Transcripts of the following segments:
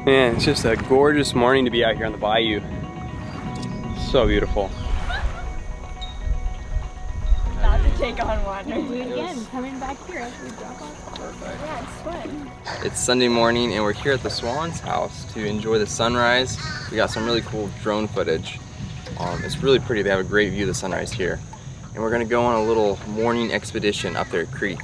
Man, it's just a gorgeous morning to be out here on the bayou. So beautiful. Not to take on water. Do it again, coming back here after we drop off. Perfect. Yeah, it's fun. It's Sunday morning and we're here at the Swans house to enjoy the sunrise. We got some really cool drone footage. It's really pretty. They have a great view of the sunrise here. And we're gonna go on a little morning expedition up their creek.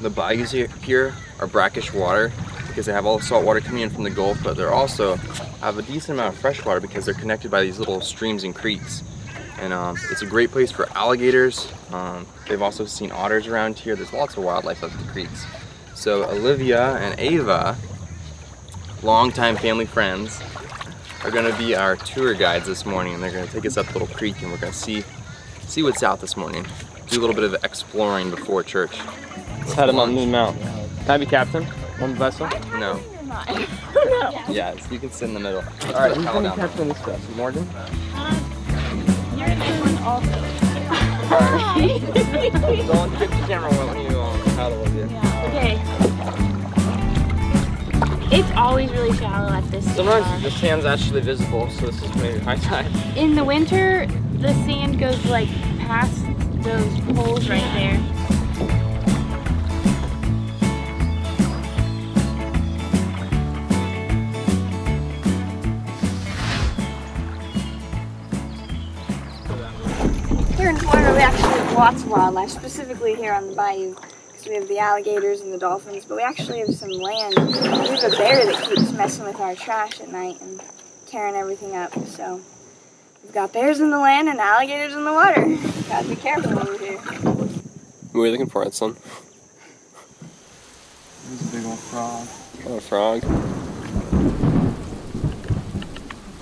The bayous here are brackish water because they have all the salt water coming in from the Gulf, but they're also have a decent amount of fresh water because they're connected by these little streams and creeks. And it's a great place for alligators. They've also seen otters around here. There's lots of wildlife up the creeks. So Olivia and Ava, longtime family friends, are gonna be our tour guides this morning. And they're gonna take us up the little creek and we're gonna see what's out this morning. Do a little bit of exploring before church. Let's head them up the mount. Can I be captain? One vessel? No. No. Yeah, you can sit in the middle. All right, Who's gonna be captain this stuff? Morgan? You're in this one also. Don't get the camera when you paddle with you. Okay. It's always really shallow at this Sometimes spot. the sand's actually visible, so this is maybe high tide. In the winter, the sand goes like past those poles right there. Here in Florida, we actually have lots of wildlife, specifically here on the bayou. Because we have the alligators and the dolphins, but we actually have some land. We have a bear that keeps messing with our trash at night and tearing everything up. So we've got bears in the land and alligators in the water. Gotta be careful over here. What are you looking for, son? There's a big old frog. Oh, a frog.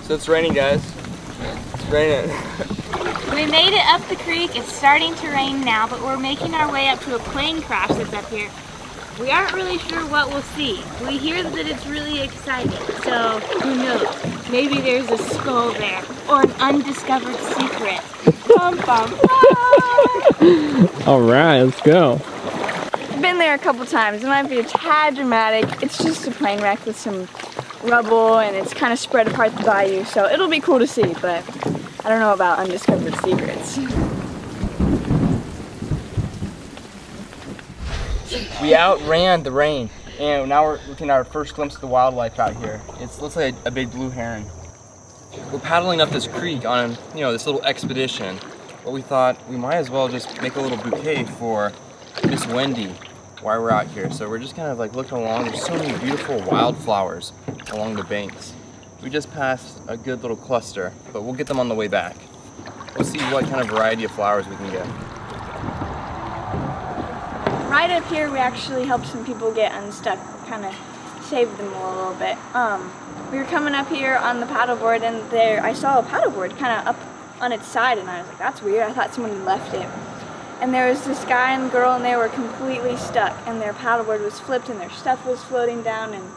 So it's raining, guys. It's raining. We made it up the creek. It's starting to rain now, but we're making our way up to a plane crash that's up here. We aren't really sure what we'll see. We hear that it's really exciting, so who knows? Maybe there's a skull there, or an undiscovered secret. Bum, bum, bum. All right, let's go. I've been there a couple times. It might be a tad dramatic. It's just a plane wreck with some rubble, and it's kind of spread apart the bayou, so it'll be cool to see, but I don't know about undiscovered secrets. We outran the rain, and now we're looking at our first glimpse of the wildlife out here. It looks like a big blue heron. We're paddling up this creek on, this little expedition, but we thought we might as well just make a little bouquet for Miss Wendy while we're out here. So we're just kind of like looking along. There's so many beautiful wildflowers along the banks. We just passed a good little cluster, but we'll get them on the way back. We'll see what kind of variety of flowers we can get. Right up here, we actually helped some people get unstuck, kind of saved them a little bit. We were coming up here on the paddleboard, and there I saw a paddleboard kind of up on its side, and I was like, that's weird. I thought someone had left it. And there was this guy and girl, and they were completely stuck, and their paddleboard was flipped, and their stuff was floating down, and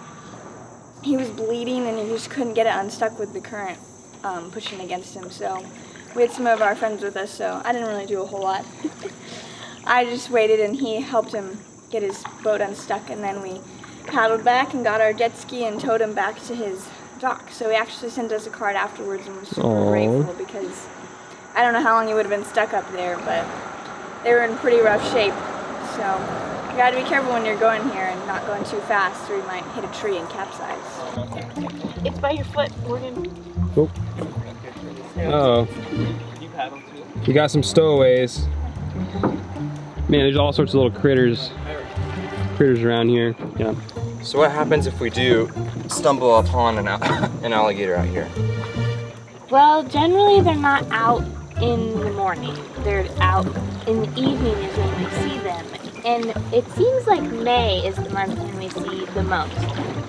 he was bleeding, and he just couldn't get it unstuck with the current pushing against him. So we had some of our friends with us, so I didn't really do a whole lot. I just waited, and he helped him get his boat unstuck, and then we paddled back and got our jet ski and towed him back to his dock. So he actually sent us a card afterwards and was super grateful because I don't know how long he would have been stuck up there, but they were in pretty rough shape. So you gotta be careful when you're going here and not going too fast, or you might hit a tree and capsize. It's by your foot, Morgan. Cool. Oh. You got some stowaways. Man, there's all sorts of little critters around here. Yeah. So what happens if we do stumble upon an alligator out here? Well, generally they're not out in the morning. They're out in the evening is when we see them. And it seems like May is the month when we see the most.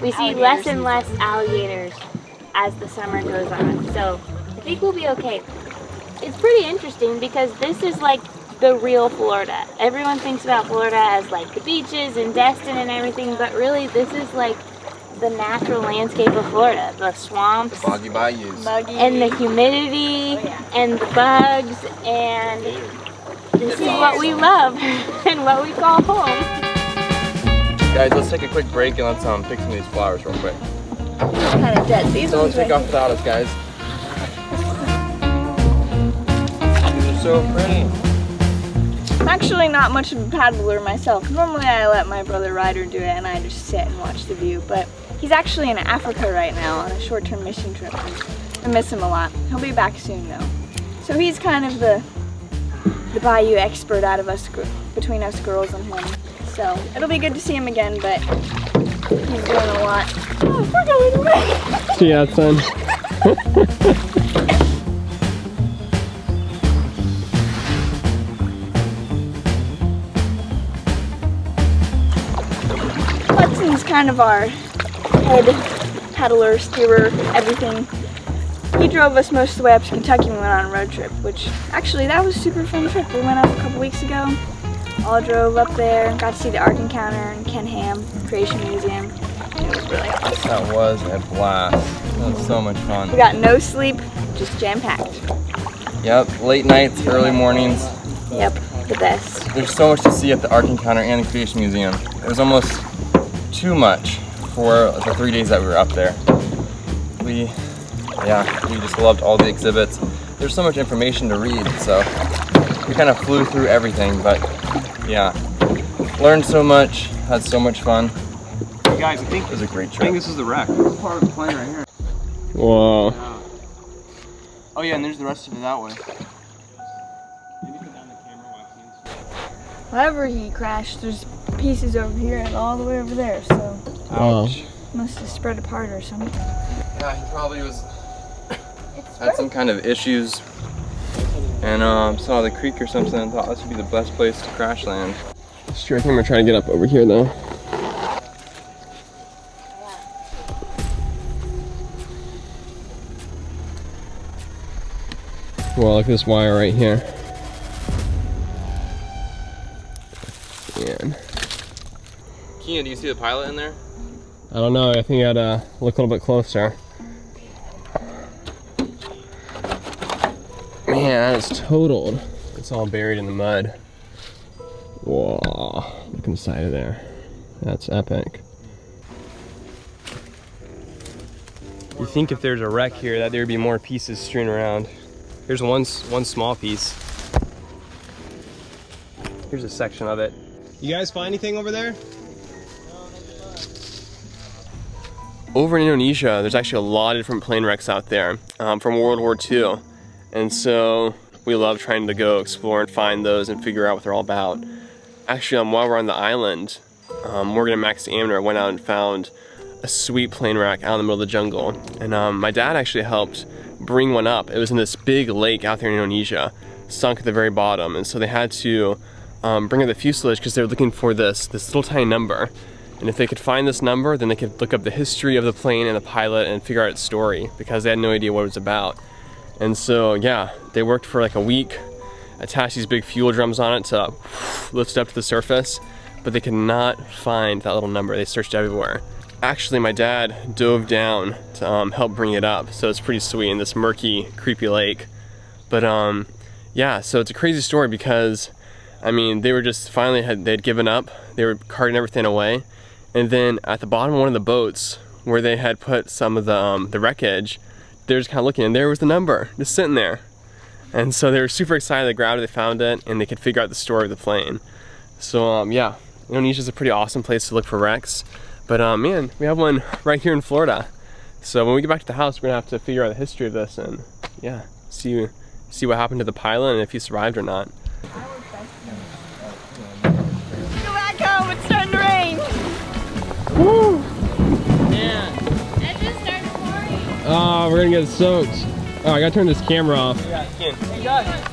We see less and less alligators as the summer goes on. So I think we'll be okay. It's pretty interesting because this is like the real Florida. Everyone thinks about Florida as like the beaches and Destin and everything, but really this is like the natural landscape of Florida. The swamps, The boggy bayous. and the humidity, and the bugs, and this is what we love and what we call home. Guys, let's take a quick break and let's pick some of these flowers real quick. kind of dead. These Don't ones take right off without us, guys. These are so pretty. I'm actually not much of a paddler myself. Normally I let my brother Ryder do it and I just sit and watch the view, but he's actually in Africa right now on a short-term mission trip. I miss him a lot. He'll be back soon though. So he's kind of the bayou expert out of us, between us girls and him. So it'll be good to see him again, but he's doing a lot. Oh, we're going away. See ya, son. Hudson's kind of our head paddler, steerer, everything. He drove us most of the way up to Kentucky when we went on a road trip, which actually that was a super fun trip. We went up a couple weeks ago, all drove up there, got to see the Ark Encounter and Ken Ham Creation Museum. It was really awesome. That was a blast. That was so much fun. We got no sleep, just jam-packed. Yep, late nights, early mornings. Yep, the best. There's so much to see at the Ark Encounter and the Creation Museum. It was almost too much for the 3 days that we were up there. We just loved all the exhibits. There's so much information to read, so we kind of flew through everything, but yeah, learned so much, had so much fun. Hey guys, I think it was a great trip. I think this is the wreck. This is part of the plane right here. Whoa. Yeah. Oh yeah, and there's the rest of it that way. However he crashed, there's pieces over here and all the way over there, so Ouch. Must have spread apart or something. Yeah, he probably had some kind of issues and saw the creek or something and thought this would be the best place to crash land. Sure, I think I'm gonna try to get up over here though. Well, look at this wire right here. Man. Kean, do you see the pilot in there? I don't know, I think I'd look a little bit closer. Man, that is totaled. It's all buried in the mud. Whoa, look inside of there. That's epic. You think if there's a wreck here that there'd be more pieces strewn around. Here's one small piece. Here's a section of it. You guys find anything over there? Over in Indonesia, there's actually a lot of different plane wrecks out there from World War II. And so we love trying to go explore and find those and figure out what they're all about. Actually, while we're on the island, Morgan and Max Amner went out and found a sweet plane wreck out in the middle of the jungle. And my dad actually helped bring one up. It was in this big lake out there in Indonesia, sunk at the very bottom. And so they had to bring up the fuselage because they were looking for this little tiny number. And if they could find this number, then they could look up the history of the plane and the pilot and figure out its story because they had no idea what it was about. And so, yeah, they worked for like a week, attached these big fuel drums on it to lift it up to the surface, but they could not find that little number. They searched everywhere. Actually, my dad dove down to help bring it up, so it's pretty sweet in this murky, creepy lake. But yeah, so it's a crazy story because, I mean, they were just finally they'd given up. They were carting everything away. And then at the bottom of one of the boats where they had put some of the wreckage, they were just kind of looking and there was the number just sitting there. And so they were super excited. They grabbed it, they found it, and they could figure out the story of the plane. So yeah, Indonesia's a pretty awesome place to look for wrecks. But man, we have one right here in Florida. So when we get back to the house, we're gonna have to figure out the history of this and yeah, see what happened to the pilot and if he survived or not. Go back home, it's starting to rain. Woo! Man. It just started pouring. Oh, we're gonna get soaked. Oh, I gotta turn this camera off. Yeah, hey guys.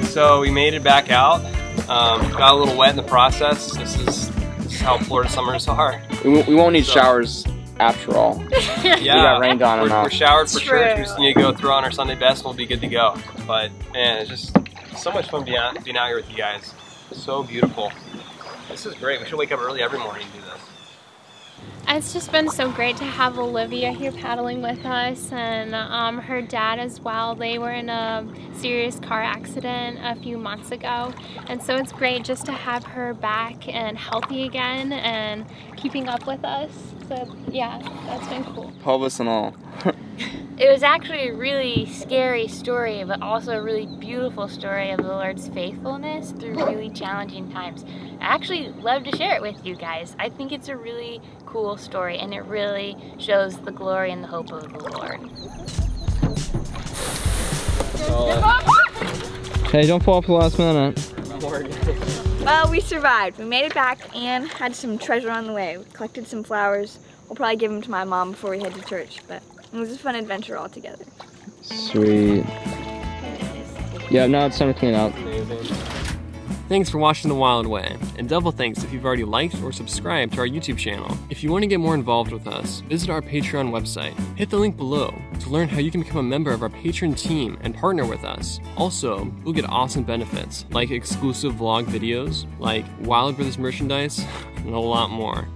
So we made it back out. Got a little wet in the process. This is how Florida summers are. We won't need showers after all. Yeah, we got rained on enough. We're showered for True. church. We just need to go throw on our Sunday best and we'll be good to go. But man, it's just so much fun being out here with you guys. So beautiful. This is great. We should wake up early every morning and do this. I it's just been so great to have Olivia here paddling with us, and her dad as well. They were in a serious car accident a few months ago, and so it's great just to have her back and healthy again and keeping up with us. So yeah, that's been cool. Pelvis and all. It was actually a really scary story, but also a really beautiful story of the Lord's faithfulness through really challenging times. I actually love to share it with you guys. I think it's a really cool story, and it really shows the glory and the hope of the Lord. Hey, don't fall off the last minute. Well, we survived. We made it back and had some treasure on the way. We collected some flowers. We'll probably give them to my mom before we head to church, but it was a fun adventure altogether. Sweet. Yeah, now it's time to clean out. Thanks for watching The Wild Way, and double thanks if you've already liked or subscribed to our YouTube channel. If you want to get more involved with us, visit our Patreon website. Hit the link below to learn how you can become a member of our patron team and partner with us. Also, you'll get awesome benefits like exclusive vlog videos, like Wild Brothers merchandise, and a lot more.